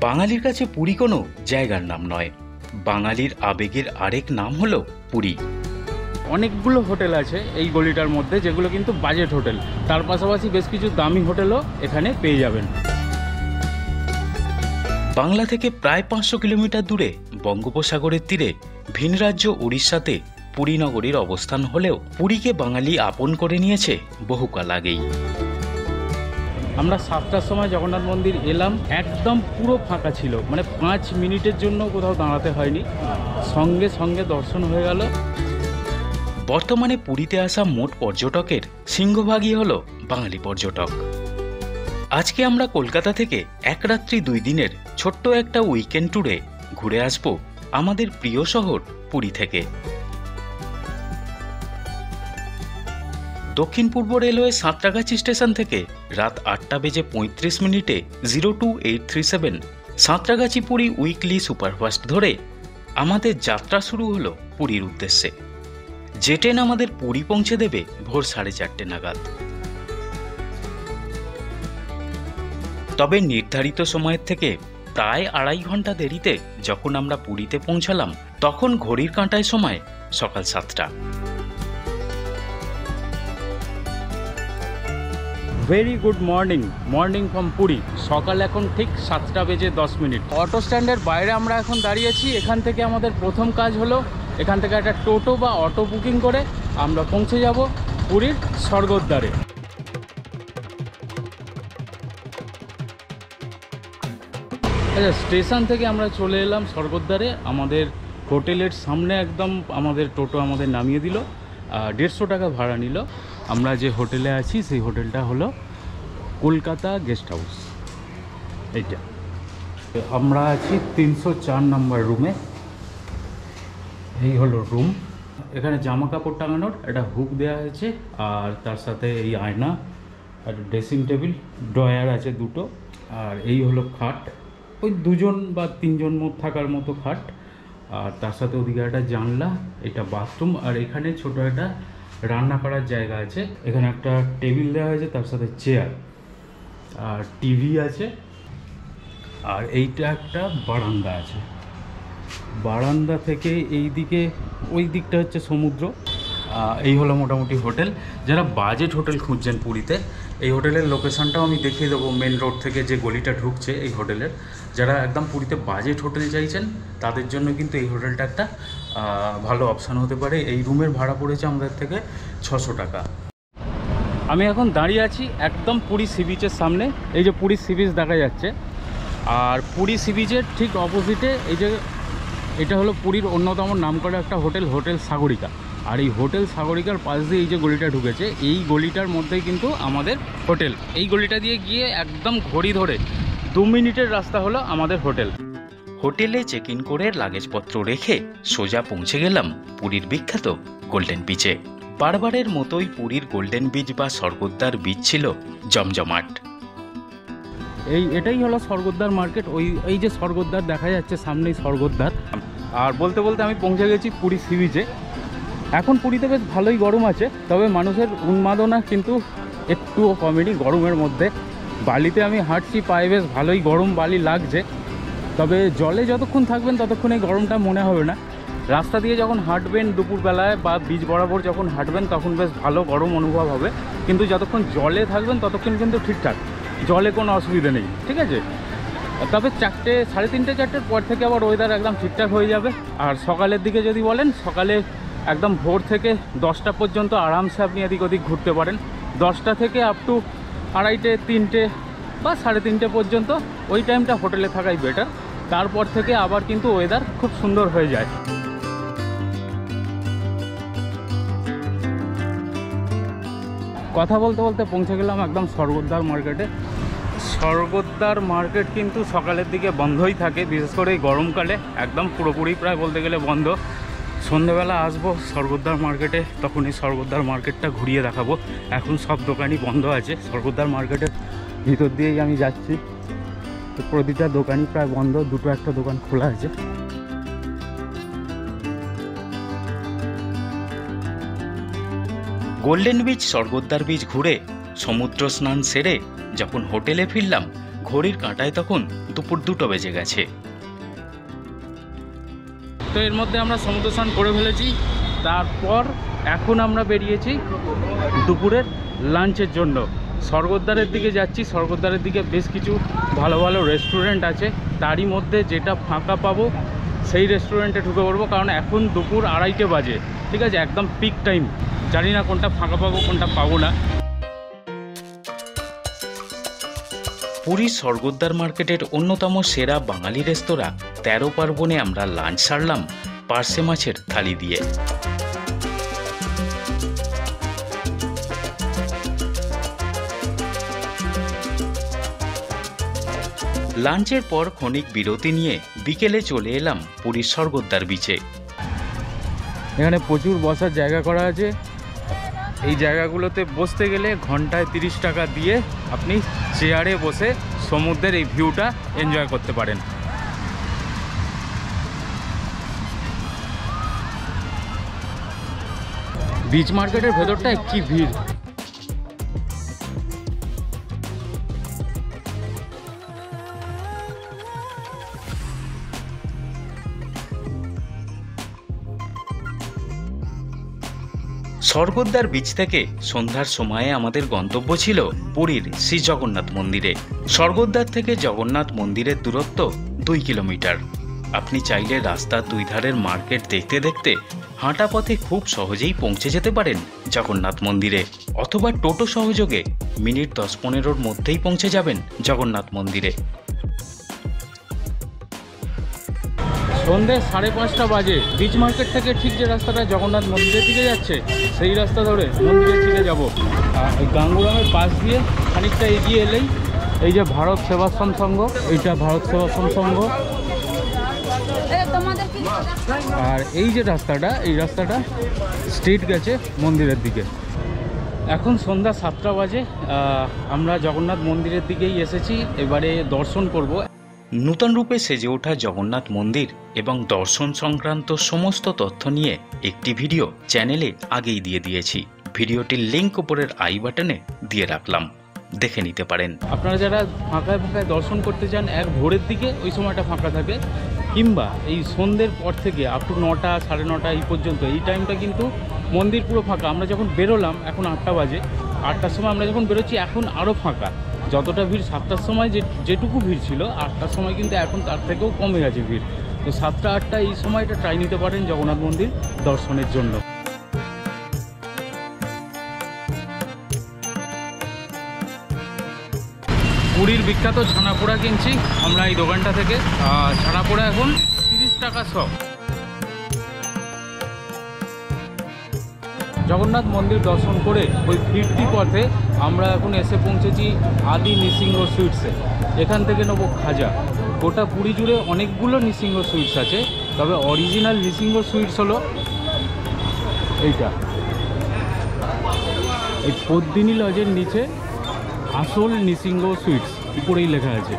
বাঙালির কাছে পুরী কোনো জায়গার নাম নয়, বাঙালির আবেগের আরেক নাম হলো পুরী। অনেকগুলো হোটেল আছে এই গলিটার মধ্যে, যেগুলো কিন্তু বাজেট হোটেল। তার পাশাপাশি বেশ কিছু দামি হোটেলও এখানে পেয়ে যাবেন। বাংলা থেকে প্রায় 500 কিলোমিটার দূরে বঙ্গোপসাগরের তীরে ভিন রাজ্য উড়িষ্যাতে পুরী নগরীর অবস্থান হলেও পুরীকে বাঙালি আপন করে নিয়েছে বহুকাল আগেই। আমরা 7টার সময় জগন্নাথ মন্দির এলাম, একদম পুরো ফাঁকা ছিল, মানে 5 মিনিটের জন্য কোথাও দাঁড়াতে হয়নি, সঙ্গে সঙ্গে দর্শন হয়ে গেল। বর্তমানে পুরীতে আসা মোট পর্যটকের সিংহভাগই হলো বাঙালি পর্যটক। আজকে আমরা কলকাতা থেকে এক রাত্রি 2 দিনের ছোট্ট একটা উইকেন্ড ট্যুরে ঘুরে আসব আমাদের প্রিয় শহর পুরী থেকে। দক্ষিণ পূর্ব রেলওয়ে সাঁতরাগাছি স্টেশন থেকে রাত 8:35 02:837 সাঁতরাগাছি পুরী উইকলি সুপারফাস্ট ধরে আমাদের যাত্রা শুরু হলো পুরীর উদ্দেশ্যে। যে ট্রেন আমাদের পুরী পৌঁছে দেবে ভোর 4:30 নাগাদ। তবে নির্ধারিত সময়ের থেকে প্রায় 2.5 ঘন্টা দেরিতে যখন আমরা পুরীতে পৌঁছালাম, তখন ঘড়ির কাঁটায় সময় সকাল 7টা। Very good morning from Puri. সকাল এখন ঠিক 7:10। অটো স্ট্যান্ডের বাইরে আমরা এখন দাঁড়িয়েছি। এখান থেকে আমাদের প্রথম কাজ হলো এখান থেকে একটা টোটো বা অটো বুকিং করে আমরা পৌঁছে যাব পুরীর স্বর্গদ্বারে। আচ্ছা, স্টেশন থেকে আমরা চলে এলাম স্বর্গদ্বারে। আমাদের হোটেলের সামনে একদম আমাদের টোটো আমাদের নামিয়ে দিল। 150 টাকা ভাড়া নিল। আমরা যে হোটেলে আছি সেই হোটেলটা হলো কলকাতা গেস্ট হাউস। এইটা আমরা আছি 304 নম্বর রুমে। এই হলো রুম। এখানে জামা কাপড় টাঙানোর একটা হুক দেওয়া হয়েছে, আর তার সাথে এই আয়না, আর ড্রেসিং টেবিল, ড্রয়ার আছে 2টো, আর এই হলো খাট, ওই 2 জন বা 3 জন থাকার মতো খাট, আর তার সাথে ওদিকে একটা জানলা, এটা বাথরুম, আর এখানে ছোট একটা রান্না করার জায়গা আছে। এখানে একটা টেবিল দেওয়া হয়েছে, তার সাথে চেয়ার, আর টিভি আছে, আর এইটা একটা বারান্দা আছে। বারান্দা থেকে এই দিকে ওই দিকটা হচ্ছে সমুদ্র। এই হলো মোটামুটি হোটেল। যারা বাজেট হোটেল খুঁজছেন পুরীতে, এই হোটেলের লোকেশানটাও আমি দেখিয়ে দেবো। মেন রোড থেকে যে গলিটা ঢুকছে এই হোটেলের, যারা একদম পুরীতে বাজেট হোটেল চাইছেন তাদের জন্য কিন্তু এই হোটেলটা একটা ভালো অপশান হতে পারে। এই রুমের ভাড়া পড়েছে আমাদের থেকে 600 টাকা। আমি এখন দাঁড়িয়ে আছি একদম পুরী সি বিচের সামনে। এই যে পুরী সি বিচ দেখা যাচ্ছে, আর পুরী সি বিচের ঠিক অপোজিটে এই যে এটা হলো পুরীর অন্যতম নামকরা একটা হোটেল, হোটেল সাগরিকা। আর এই হোটেল সাগরিকার পাশ দিয়ে এই যে গলিটা ঢুকেছে, এই গলিটার মধ্যেই কিন্তু আমাদের হোটেল। এই গলিটা দিয়ে গিয়ে একদম ঘড়ি ধরে 2 মিনিটের রাস্তা হলো আমাদের হোটেল। হোটেলে চেক ইন করে লাগেজপত্র রেখে সোজা পৌঁছে গেলাম পুরীর বিখ্যাত গোল্ডেন বিচে। বারবারের মতোই পুরীর গোল্ডেন বিচ বা স্বর্গদ্বার বিচ ছিল জমজমাট। এটাই হলো স্বর্গদ্বার মার্কেট। এই যে স্বর্গদ্বার দেখা যাচ্ছে সামনেই স্বর্গদ্বার। আর বলতে বলতে আমি পৌঁছে গেছি পুরী সি বিচে। এখন পুরীতে বেশ ভালোই গরম আছে, তবে মানুষের উন্মাদনা কিন্তু একটুও কমেনি গরমের মধ্যে। বালিতে আমি হাঁটছি, পায়ে বেশ ভালোই গরম বালি লাগছে, তবে জলে যতক্ষণ থাকবেন ততক্ষণ এই গরমটা মনে হবে না। রাস্তা দিয়ে যখন হাঁটবেন দুপুরবেলায় বা বিচ বরাবর যখন হাঁটবেন তখন বেশ ভালো গরম অনুভব হবে, কিন্তু যতক্ষণ জলে থাকবেন ততক্ষণ কিন্তু ঠিকঠাক, জলে কোনো অসুবিধা নেই, ঠিক আছে। তবে 3:30-4:30 পর থেকে আবার ওয়েদার একদম ঠিকঠাক হয়ে যাবে। আর সকালের দিকে যদি বলেন, সকালে একদম ভোর থেকে 10টা পর্যন্ত আরামসে আপনি এদিক ওদিক ঘুরতে পারেন। 10টা থেকে আপ টু 2:30-3টে বা 3:30 পর্যন্ত ওই টাইমটা হোটেলে থাকাই বেটার। তারপর থেকে আবার কিন্তু ওয়েদার খুব সুন্দর হয়ে যায়। কথা বলতে বলতে পৌঁছে গেলাম একদম স্বর্গদ্বার মার্কেটে। স্বর্গদ্বার মার্কেট কিন্তু সকালের দিকে বন্ধই থাকে, বিশেষ করে এই গরমকালে একদম পুরোপুরি প্রায় বলতে গেলে বন্ধ। সন্ধ্যেবেলা আসবো স্বর্গদ্বার মার্কেটে, তখন এই স্বর্গদ্বার মার্কেটটা ঘুরিয়ে দেখাবো। এখন সব দোকানই বন্ধ আছে। স্বর্গদ্বার মার্কেটের ভিতর দিয়েই আমি যাচ্ছি, তো প্রতিটা দোকানই প্রায় বন্ধ, 2-1টা দোকান খোলা আছে। গোল্ডেন বিচ, স্বর্গদ্বার বিচ ঘুরে সমুদ্র স্নান সেরে যখন হোটেলে ফিরলাম, ঘড়ির কাঁটায় তখন দুপুর 2টো বেজে গেছে। তো এর মধ্যে আমরা সমুদ্র স্নান করে ফেলেছি। তারপর এখন আমরা বেরিয়েছি দুপুরের লাঞ্চের জন্য। স্বর্গদ্বারের দিকে যাচ্ছি। স্বর্গদ্বারের দিকে বেশ কিছু ভালো ভালো রেস্টুরেন্ট আছে, তারই মধ্যে যেটা ফাঁকা পাবো সেই রেস্টুরেন্টে ঢুকে পড়বো, কারণ এখন দুপুর 2:30 বাজে। ঠিক আছে, একদম পিক টাইম। জানি না কোনটা ফাঁকা পাবো কোনটা পাবো না। পুরীর স্বর্গদ্বার মার্কেটের অন্যতম সেরা বাঙালি রেস্তোরাঁ 13 পার্বণে আমরা লাঞ্চ সারলাম পার্সে মাছের থালি দিয়ে। লাঞ্চের পর ক্ষণিক বিরতি নিয়ে বিকেলে চলে এলাম পুরীর স্বর্গদ্বার বিচে। এখানে প্রচুর বসার জায়গা করা আছে। এই জায়গাগুলোতে বসতে গেলে ঘন্টায় 30 টাকা দিয়ে আপনি চেয়ারে বসে সমুদ্রের এই ভিউটা এনজয় করতে পারেন। বিচ মার্কেটের ভেতরটায় কি ভিড়! স্বর্গদ্বার বিচ থেকে সন্ধ্যার সময়ে আমাদের গন্তব্য ছিল পুরীর শ্রী জগন্নাথ মন্দিরে। স্বর্গদ্বার থেকে জগন্নাথ মন্দিরের দূরত্ব 2 কিলোমিটার। আপনি চাইলে রাস্তার দুই ধারের মার্কেট দেখতে দেখতে হাঁটা পথে খুব সহজেই পৌঁছে যেতে পারেন জগন্নাথ মন্দিরে, অথবা টোটো সহযোগে মিনিট 10-15-র মধ্যেই পৌঁছে যাবেন জগন্নাথ মন্দিরে। সন্ধ্যে 5:30 বাজে। বিচ মার্কেট থেকে ঠিক যে রাস্তাটা জগন্নাথ মন্দিরের দিকে যাচ্ছে সেই রাস্তা ধরে মন্দিরের দিকে যাব। গাঙ্গুরামের পাশ দিয়ে খানিকটা এগিয়ে এলেই এই যে ভারত সেবাশ্রম সংঘ, এইটা ভারত সেবাশ্রম সংঘ। আর এই যে রাস্তাটা, এই রাস্তাটা স্ট্রেট গেছে মন্দিরের দিকে। এখন সন্ধ্যা 7টা বাজে। আমরা জগন্নাথ মন্দিরের দিকেই এসেছি, এবারে দর্শন করব। নূতন রূপে সেজে ওঠা জগন্নাথ মন্দির এবং দর্শন সংক্রান্ত সমস্ত তথ্য নিয়ে একটি ভিডিও চ্যানেলে আগেই দিয়ে দিয়েছি। ভিডিওটির লিঙ্ক উপরের আই বাটনে দিয়ে রাখলাম, দেখে নিতে পারেন। আপনারা যারা ফাঁকায় ফাঁকায় দর্শন করতে চান, এক ভোরের দিকে ওই সময়টা ফাঁকা থাকে, কিংবা এই সন্ধ্যের পর থেকে আপ টু 9টা 9:30 এই পর্যন্ত এই টাইমটা কিন্তু মন্দির পুরো ফাঁকা। আমরা যখন বেরোলাম এখন 8টা বাজে, 8টার সময় আমরা যখন বেরোচ্ছি এখন আরও ফাঁকা। যতটা ভিড় 7টার সময় যেটুকু ভিড় ছিল 8টার সময় কিন্তু এখন তার থেকেও কমে গেছে ভিড়। তো 7টা 8টা এই সময়টা ট্রাই নিতে পারেন জগন্নাথ মন্দির দর্শনের জন্য। পুরীর বিখ্যাত ছানাপোড়া কিনছি আমরা এই দোকানটা থেকে। ছানাপোড়া এখন 30 টাকা শ। জগন্নাথ মন্দির দর্শন করে ওই ফিরতি পথে আমরা এখন এসে পৌঁছেছি আদি নৃসিংহ সুইটসে। এখান থেকে নেব খাজা। গোটা পুরী জুড়ে অনেকগুলো নৃসিংহ সুইটস আছে, তবে অরিজিনাল নৃসিংহ সুইটস হলো এইটা। এই পদ্মিনী লজের নিচে আসল নৃসিংহ সুইটস উপরেই লেখা আছে।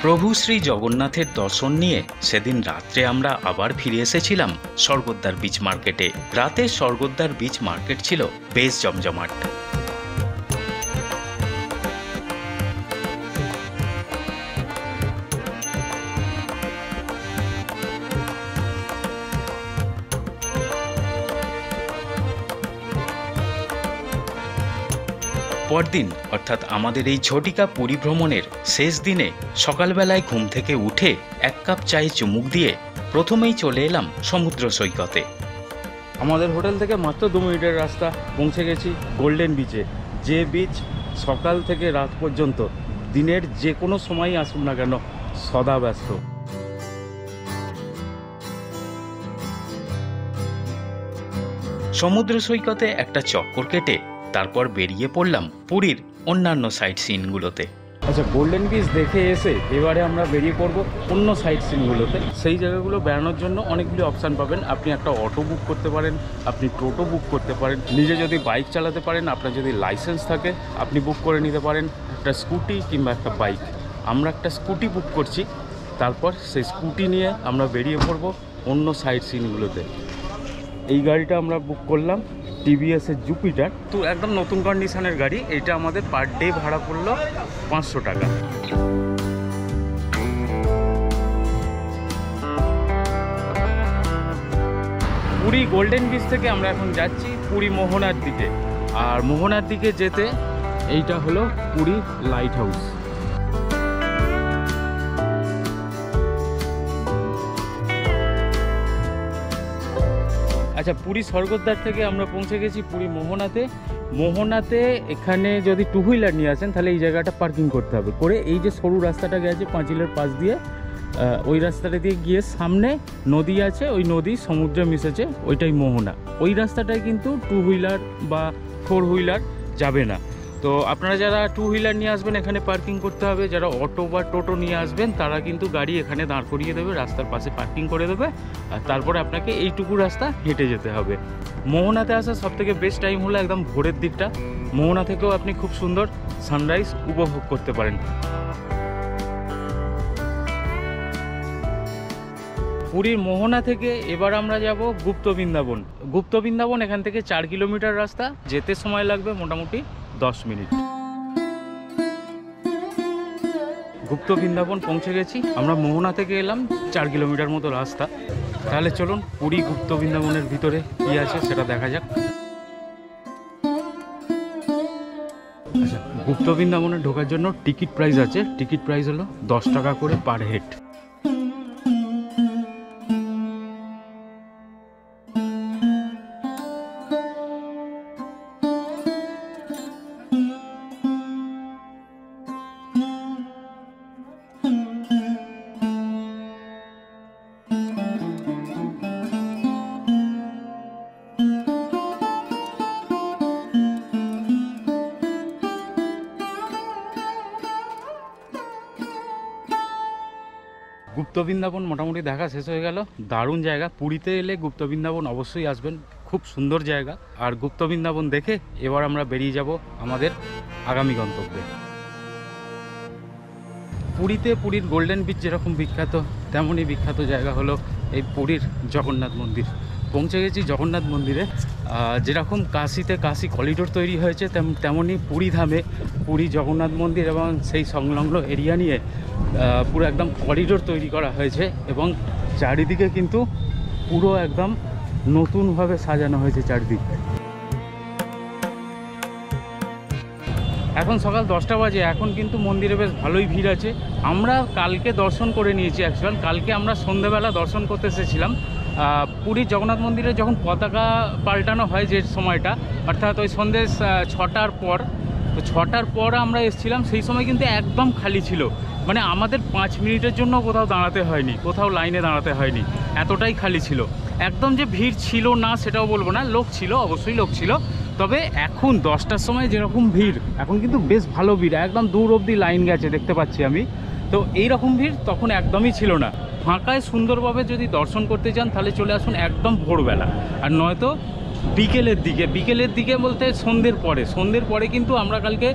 প্রভু শ্রী জগন্নাথের দর্শন নিয়ে সেদিন রাত্রে আমরা আবার ফিরে এসেছিলাম স্বর্গদ্বার বিচ মার্কেটে। রাতে স্বর্গদ্বার বিচ মার্কেট ছিল বেশ জমজমাট। পরদিন অর্থাৎ আমাদের এই ঝটিকা পুরী ভ্রমণের শেষ দিনে সকালবেলায় ঘুম থেকে উঠে 1 কাপ চায়ে চুমুক দিয়ে প্রথমেই চলে এলাম সমুদ্র সৈকতে। আমাদের হোটেল থেকে মাত্র 2 মিনিটের রাস্তা, পৌঁছে গেছি গোল্ডেন বিচে। যে বিচ সকাল থেকে রাত পর্যন্ত দিনের যে কোনো সময়ই আসুন না কেন সদা ব্যস্ত। সমুদ্র সৈকতে একটা চক্কর কেটে তারপর বেরিয়ে পড়লাম পুরীর অন্যান্য সাইট সিনগুলোতে। আচ্ছা, গোল্ডেন বিচ দেখে এসে এবারে আমরা বেরিয়ে পড়বো অন্য সাইট সিনগুলোতে। সেই জায়গাগুলো বেড়ানোর জন্য অনেকগুলি অপশান পাবেন। আপনি একটা অটো বুক করতে পারেন, আপনি টোটো বুক করতে পারেন, নিজে যদি বাইক চালাতে পারেন, আপনার যদি লাইসেন্স থাকে আপনি বুক করে নিতে পারেন একটা স্কুটি কিংবা একটা বাইক। আমরা একটা স্কুটি বুক করছি, তারপর সেই স্কুটি নিয়ে আমরা বেরিয়ে পড়বো অন্য সাইড সিনগুলোতে। এই গাড়িটা আমরা বুক করলাম টিভিএসের জুপিটার, তো একদম নতুন কন্ডিশনের গাড়ি। এইটা আমাদের পার ডে ভাড়া পড়লো 500 টাকা। পুরী গোল্ডেন বিচ থেকে আমরা এখন যাচ্ছি পুরী মোহনার দিকে। আর মোহনার দিকে যেতে এইটা হলো পুরী লাইট হাউস। আচ্ছা, পুরী স্বর্গদ্বার থেকে আমরা পৌঁছে গেছি পুরী মোহনাতে। মোহনাতে এখানে যদি 2 হুইলার নিয়ে আসেন তাহলে এই জায়গাটা পার্কিং করতে হবে, করে এই যে সরু রাস্তাটা গেছে পাঁচিলের পাশ দিয়ে, ওই রাস্তাটা দিয়ে গিয়ে সামনে নদী আছে, ওই নদী সমুদ্রে মিশেছে, ওইটাই মোহনা। ওই রাস্তাটায় কিন্তু 2 হুইলার বা 4 হুইলার যাবে না। তো আপনারা যারা 2 হুইলার নিয়ে আসবেন এখানে পার্কিং করতে হবে, যারা অটো বা টোটো নিয়ে আসবেন তারা কিন্তু গাড়ি এখানে দাঁড় করিয়ে দেবে, রাস্তার পাশে পার্কিং করে দেবে, আর তারপরে আপনাকে এইটুকু রাস্তা হেঁটে যেতে হবে। মোহনাতে আসার সবথেকে বেস্ট টাইম হলো একদম ভোরের দিকটা। মোহনা থেকেও আপনি খুব সুন্দর সানরাইজ উপভোগ করতে পারেন। পুরীর মোহনা থেকে এবার আমরা যাব গুপ্ত বৃন্দাবন। গুপ্ত বৃন্দাবন এখান থেকে 4 কিলোমিটার রাস্তা, যেতে সময় লাগবে মোটামুটি 10 মিনিট। গুপ্ত বৃন্দাবন পৌঁছে গেছি আমরা। মোহনা থেকে এলাম 4 কিলোমিটার মতো রাস্তা। তাহলে চলুন পুরী গুপ্ত বৃন্দাবনের ভিতরে কি আছে সেটা দেখা যাক। আচ্ছা, গুপ্ত বৃন্দাবনে ঢোকার জন্য টিকিট প্রাইস আছে। টিকিট প্রাইস হলো 10 টাকা করে পার হেড। গুপ্ত বৃন্দাবন মোটামুটি দেখা শেষ হয়ে গেল। দারুণ জায়গা, পুরীতে এলে গুপ্ত বৃন্দাবন অবশ্যই আসবেন, খুব সুন্দর জায়গা। আর গুপ্ত বৃন্দাবন দেখে এবার আমরা বেরিয়ে যাব আমাদের আগামী গন্তব্যে। পুরীতে পুরীর গোল্ডেন বিচ যেরকম বিখ্যাত, তেমনই বিখ্যাত জায়গা হলো এই পুরীর জগন্নাথ মন্দির। পৌঁছে গেছি জগন্নাথ মন্দিরে। যেরকম কাশিতে কাশি করিডোর তৈরি হয়েছে, তেমনই পুরী ধামে পুরী জগন্নাথ মন্দির এবং সেই সংলগ্ন এরিয়া নিয়ে পুরো একদম করিডোর তৈরি করা হয়েছে, এবং চারিদিকে কিন্তু পুরো একদম নতুনভাবে সাজানো হয়েছে চারিদিক। এখন সকাল 10টা বাজে, এখন কিন্তু মন্দিরে বেশ ভালোই ভিড় আছে। আমরা কালকে দর্শন করে নিয়েছি। অ্যাকচুয়াল কালকে আমরা সন্ধ্যেবেলা দর্শন করতে এসেছিলাম। পুরীর জগন্নাথ মন্দিরে যখন পতাকা পাল্টানো হয় যে সময়টা, অর্থাৎ ওই সন্ধ্যে 6টার পর, তো 6টার পর আমরা এসেছিলাম, সেই সময় কিন্তু একদম খালি ছিল। মানে আমাদের 5 মিনিটের জন্য কোথাও দাঁড়াতে হয়নি, কোথাও লাইনে দাঁড়াতে হয়নি, এতটাই খালি ছিল। একদম যে ভিড় ছিল না সেটাও বলবো না, লোক ছিল, অবশ্যই লোক ছিল। তবে এখন 10টার সময় যেরকম ভিড়, এখন কিন্তু বেশ ভালো ভিড়, একদম দূর অবধি লাইন গেছে দেখতে পাচ্ছি আমি। তো এই রকম ভিড় তখন একদমই ছিল না। ফাঁকায় সুন্দরভাবে যদি দর্শন করতে চান তাহলে চলে আসুন একদম ভোরবেলা, আর নয়তো বিকেলের দিকে। বিকেলের দিকে বলতে সন্ধ্যের পরে কিন্তু আমরা কালকে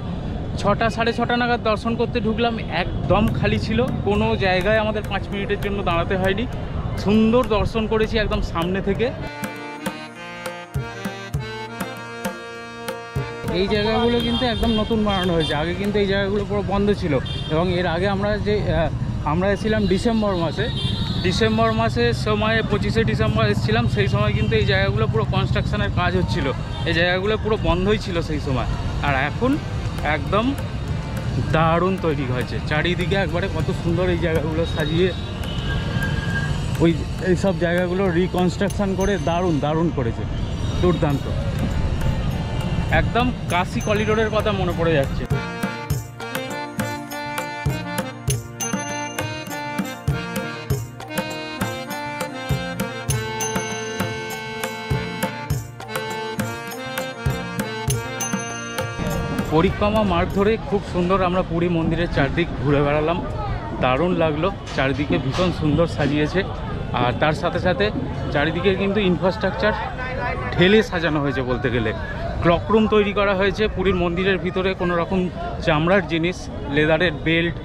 6টা সাড়ে 6টা নাগাদ দর্শন করতে ঢুকলাম, একদম খালি ছিল, কোনো জায়গায় আমাদের 5 মিনিটের জন্য দাঁড়াতে হয়নি। সুন্দর দর্শন করেছি একদম সামনে থেকে। এই জায়গাগুলো কিন্তু একদম নতুন বানানো হয়েছে, আগে কিন্তু এই জায়গাগুলো পুরো বন্ধ ছিল। এবং এর আগে আমরা এসেছিলাম ডিসেম্বর মাসের সময়, 25শে ডিসেম্বর এসেছিলাম, সেই সময় কিন্তু এই জায়গাগুলো পুরো কনস্ট্রাকশনের কাজ হচ্ছিল, এই জায়গাগুলো পুরো বন্ধই ছিল সেই সময়। আর এখন একদম দারুণ তৈরি হয়েছে, চারিদিকে একবারে কত সুন্দর এই জায়গাগুলো সাজিয়ে এইসব জায়গাগুলো রিকনস্ট্রাকশন করে দারুণ করেছে, দুর্দান্ত। একদম কাশি করিডোরের কথা মনে পড়ে যাচ্ছে। পরিক্রমা মার্গ ধরে খুব সুন্দর আমরা পুরী মন্দিরের চারদিক ঘুরে বেড়ালাম, দারুণ লাগলো। চারিদিকে ভীষণ সুন্দর সাজিয়েছে, আর তার সাথে সাথে চারিদিকে কিন্তু ইনফ্রাস্ট্রাকচার ঢেলে সাজানো হয়েছে বলতে গেলে। ক্লক রুম তৈরি করা হয়েছে পুরীর মন্দিরের ভিতরে, কোনো রকম চামড়ার জিনিস, লেদারের বেল্ট,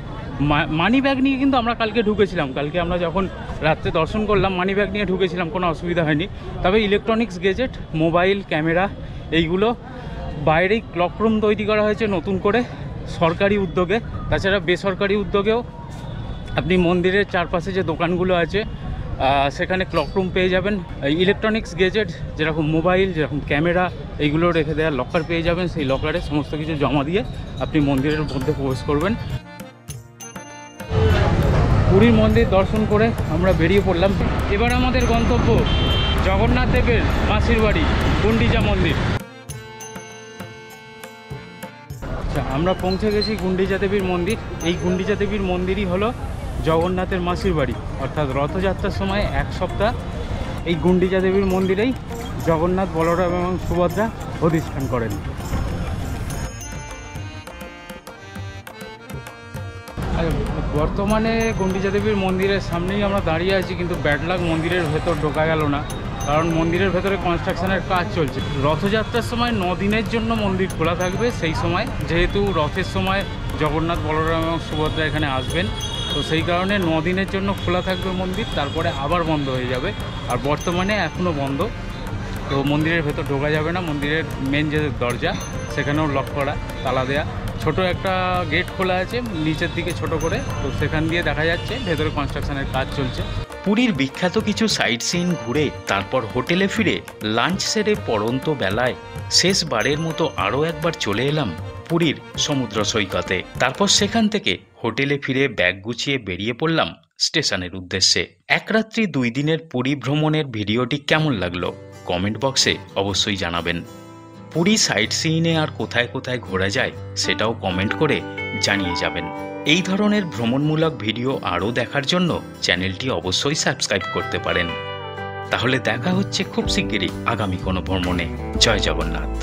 মানি ব্যাগ নিয়ে কিন্তু আমরা কালকে ঢুকেছিলাম, কালকে আমরা যখন রাত্রে দর্শন করলাম মানি ব্যাগ নিয়ে ঢুকেছিলাম, কোনো অসুবিধা হয়নি। তবে ইলেকট্রনিক্স গেজেট, মোবাইল, ক্যামেরা এইগুলো বাইরেই ক্লক রুম তৈরি করা হয়েছে নতুন করে সরকারি উদ্যোগে। তাছাড়া বেসরকারি উদ্যোগেও আপনি মন্দিরের চারপাশে যে দোকানগুলো আছে সেখানে ক্লক রুম পেয়ে যাবেন। ইলেকট্রনিক্স গেজেট যেরকম মোবাইল, যেরকম ক্যামেরা, এইগুলো রেখে দেওয়ার লকার পেয়ে যাবেন। সেই লকারে সমস্ত কিছু জমা দিয়ে আপনি মন্দিরের মধ্যে প্রবেশ করবেন। পুরীর মন্দির দর্শন করে আমরা বেরিয়ে পড়লাম। এবার আমাদের গন্তব্য জগন্নাথ দেবের মাসির বাড়ি গুন্ডিচা মন্দির। আচ্ছা, আমরা পৌঁছে গেছি গুন্ডিচা দেবীর মন্দির। এই গুন্ডিচা দেবীর মন্দিরই হলো জগন্নাথের মাসির বাড়ি, অর্থাৎ রথযাত্রার সময় এক সপ্তাহ এই গুন্ডিচা দেবীর মন্দিরেই জগন্নাথ, বলরাম এবং সুভদ্রা অধিষ্ঠান করেন। বর্তমানে গুন্ডিচা দেবীর মন্দিরের সামনেই আমরা দাঁড়িয়ে আছি, কিন্তু ব্যাড লাক মন্দিরের ভেতর ঢোকা গেল না, কারণ মন্দিরের ভেতরে কনস্ট্রাকশনের কাজ চলছে। রথযাত্রার সময় 9 দিনের জন্য মন্দির খোলা থাকবে। সেই সময় যেহেতু রথের সময় জগন্নাথ, বলরাম এবং সুভদ্রা এখানে আসবেন, তো সেই কারণে 9 দিনের জন্য খোলা থাকবে মন্দির, তারপরে আবার বন্ধ হয়ে যাবে। আর বর্তমানে এখনও বন্ধ, তো মন্দিরের ভেতর ঢোকা যাবে না। মন্দিরের মেন যে দরজা সেখানেও লক করা, তালা দেয়া। ছোট একটা গেট খোলা আছে নিচের দিকে ছোট করে, তো সেখান দিয়ে দেখা যাচ্ছে ভেতরে কনস্ট্রাকশনের কাজ চলছে। পুরীর বিখ্যাত কিছু সাইট সিন ঘুরে তারপর হোটেলে ফিরে লাঞ্চ সেরে পড়ন্ত বেলায় শেষবারের মতো আরও একবার চলে এলাম পুরীর সমুদ্র সৈকতে। তারপর সেখান থেকে হোটেলে ফিরে ব্যাগ গুছিয়ে বেরিয়ে পড়লাম স্টেশনের উদ্দেশ্যে। এক রাত্রি 2 দিনের পুরী ভ্রমণের ভিডিওটি কেমন লাগলো কমেন্ট বক্সে অবশ্যই জানাবেন। পুরী সাইট সিইনে আর কোথায় কোথায় ঘোরা যায় সেটাও কমেন্ট করে জানিয়ে যাবেন। এই ধরনের ভ্রমণমূলক ভিডিও আরও দেখার জন্য চ্যানেলটি অবশ্যই সাবস্ক্রাইব করতে পারেন। তাহলে দেখা হচ্ছে খুব শিগগিরই আগামী কোনো ভ্রমণে। জয় জগন্নাথ।